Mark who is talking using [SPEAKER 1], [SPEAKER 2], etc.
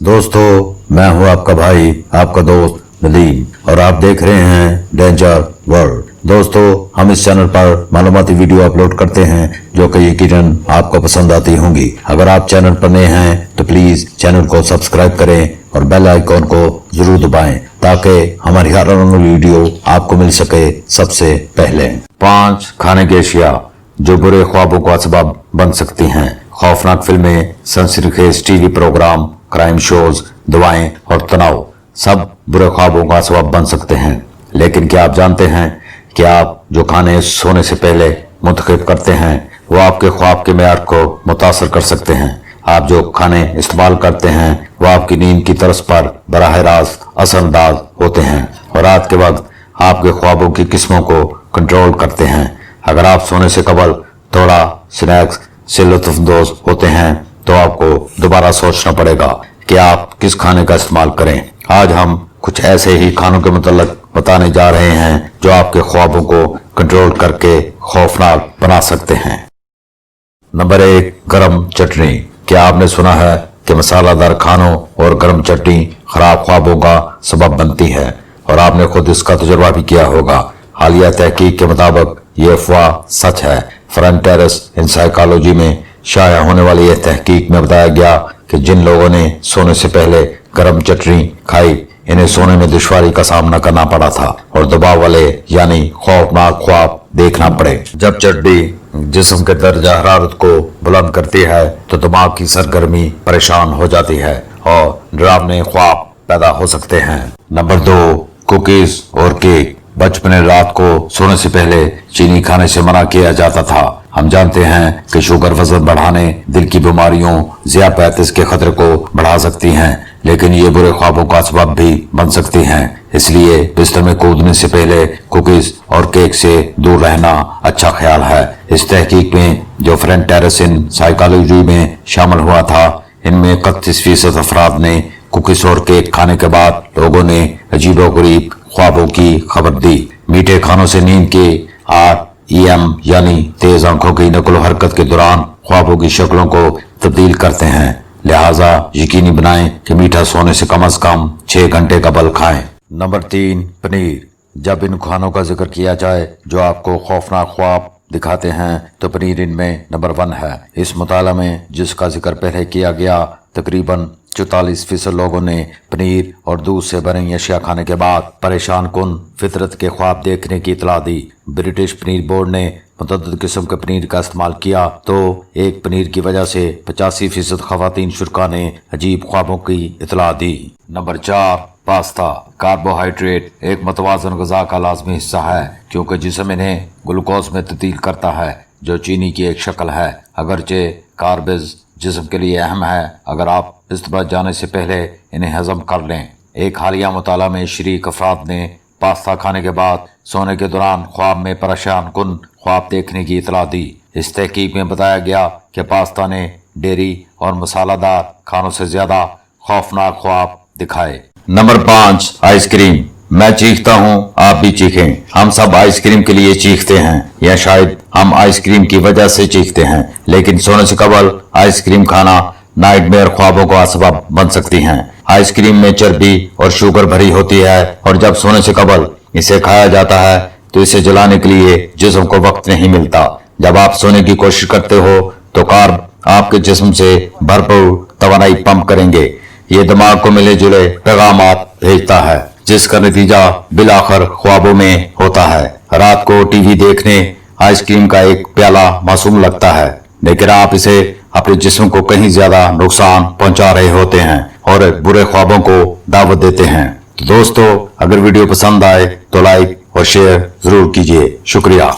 [SPEAKER 1] दोस्तों, मैं हूं आपका भाई, आपका दोस्त नदीम और आप देख रहे हैं डेंजर वर्ल्ड। दोस्तों, हम इस चैनल पर मालूमाती वीडियो अपलोड करते हैं जो कि यकीनन आपको पसंद आती होंगी। अगर आप चैनल पर नए हैं तो प्लीज चैनल को सब्सक्राइब करें और बेल आइकॉन को जरूर दबाएं ताकि हमारी हर वीडियो आपको मिल सके सबसे पहले। 5 खाने की अशिया जो बुरे ख्वाबों का सबब बन सकती हैं। खौफनाक फिल्में, सनसनीखेज टीवी प्रोग्राम, क्राइम शोज, दवाएं और तनाव सब बुरे ख्वाबों का सबब बन सकते हैं। लेकिन क्या आप जानते हैं कि आप जो खाने सोने से पहले मुंतखब करते हैं वो आपके ख्वाब के मेयार को मुतासर कर सकते हैं। आप जो खाने इस्तेमाल करते हैं वो आपकी नींद की तरस पर बराह रास्त असरअंदाज होते हैं और रात के वक्त आपके ख्वाबों की किस्मों को कंट्रोल करते हैं। अगर आप सोने से कबल थोड़ा स्नैक्स से लुत्फअंदोज होते हैं तो आपको दोबारा सोचना पड़ेगा कि आप किस खाने का इस्तेमाल करें। आज हम कुछ ऐसे ही खानों के मुतल्लिक बताने जा रहे हैं जो आपके ख्वाबों को कंट्रोल करके खौफनाक बना सकते हैं। नंबर 1, गरम चटनी। क्या आपने सुना है कि मसालादार खानों और गरम चटनी खराब ख्वाबों का सबब बनती है और आपने खुद इसका तजुर्बा भी किया होगा। हालिया तहकीक के मुताबिक ये अफवाह सच है। फ्रंटियर्स इन साइकोलॉजी में शाया होने वाली यह तहकीक में बताया गया कि जिन लोगों ने सोने से पहले गरम चटनी खाई इन्हें सोने में दुश्वारी का सामना करना पड़ा था और दबाव वाले यानी खौफनाक ख्वाब देखना पड़े। जब चटनी जिस्म के दर्जा हरारत को बुलंद करती है तो दिमाग की सरगर्मी परेशान हो जाती है और डरावने ख्वाब पैदा हो सकते हैं। नंबर 2, कुकीज और केक। बचपन में रात को सोने से पहले चीनी खाने से मना किया जाता था। हम जानते हैं कि शुगर वजन बढ़ाने, दिल की बीमारियों, ज़ियापैथिस के खतरे को बढ़ा सकती हैं, लेकिन ये बुरे ख्वाबों का सबब भी बन सकती हैं। इसलिए बिस्तर में कूदने से पहले कुकीज और केक से दूर रहना अच्छा ख्याल है। इस तहकीक में जो फ्रंटियर्स इन साइकोलॉजी में शामिल हुआ था इनमें 31% अफराद ने कुकीज और केक खाने के बाद लोगों ने अजीबोगरीब ख्वाबों की खबर दी। मीठे खानों से नींद के REM यानी तेज आंखों की नकलो हरकत के दौरान ख्वाबों की शक्लों को तब्दील करते हैं। लिहाजा यकीनी बनाएं कि मीठा सोने से कम 6 घंटे कबल खाएं। नंबर 3, पनीर। जब इन खानों का जिक्र किया जाए जो आपको खौफनाक ख्वाब दिखाते हैं तो पनीर इनमें नंबर 1 है। इस मुताला में जिसका जिक्र पहले किया गया तकरीबन 44% लोगों ने पनीर और दूध से बनी अशिया खाने के बाद परेशान कुन फितरत के ख्वाब देखने की इतला दी। ब्रिटिश पनीर बोर्ड ने मुतअद्दिद किस्म के पनीर का इस्तेमाल किया तो एक पनीर की वजह से 85% खवातीन शुरा ने अजीब ख्वाबों की इतला दी। Number 4, pasta. कार्बोहाइड्रेट एक मतवाजन ग़िज़ा का लाजमी हिस्सा है क्योंकि जिस्म इन्हें ग्लूकोज में तब्दील करता है जो चीनी की एक शक्ल है। अगरचे कार्ब्स जिस्म के लिए अहम है, अगर आप इस्तेमाल जाने से पहले इन्हें हजम कर लें। एक हालिया मुताला में शरीक अफराद ने पास्ता खाने के बाद सोने के दौरान ख्वाब में परेशान कुन ख्वाब देखने की इतला दी। इस तहकीक में बताया गया कि पास्ता ने डेयरी और मसालादार खानों से ज्यादा खौफनाक ख्वाब दिखाए। Number 5, ice cream. मैं चीखता हूँ, आप भी चीखें। हम सब आइसक्रीम के लिए चीखते हैं या शायद हम आइसक्रीम की वजह से चीखते हैं, लेकिन सोने से कबल आइसक्रीम खाना नाइटमेयर ख्वाबों का सबब बन सकती हैं। आइसक्रीम में चर्बी और शुगर भरी होती है और जब सोने से कबल इसे खाया जाता है तो इसे जलाने के लिए जिस्म को वक्त नहीं मिलता। जब आप सोने की कोशिश करते हो तो कार्ब आपके जिस्म से भरपूर तवानाई पंप करेंगे। ये दिमाग को मिले जुले पैगामात भेजता है जिसका नतीजा बिलाखिर ख्वाबों में होता है। रात को टीवी देखने आइसक्रीम का एक प्याला मासूम लगता है, लेकिन आप इसे अपने जिस्म को कहीं ज्यादा नुकसान पहुंचा रहे होते हैं और बुरे ख्वाबों को दावत देते हैं। तो दोस्तों, अगर वीडियो पसंद आए तो लाइक और शेयर जरूर कीजिए। शुक्रिया।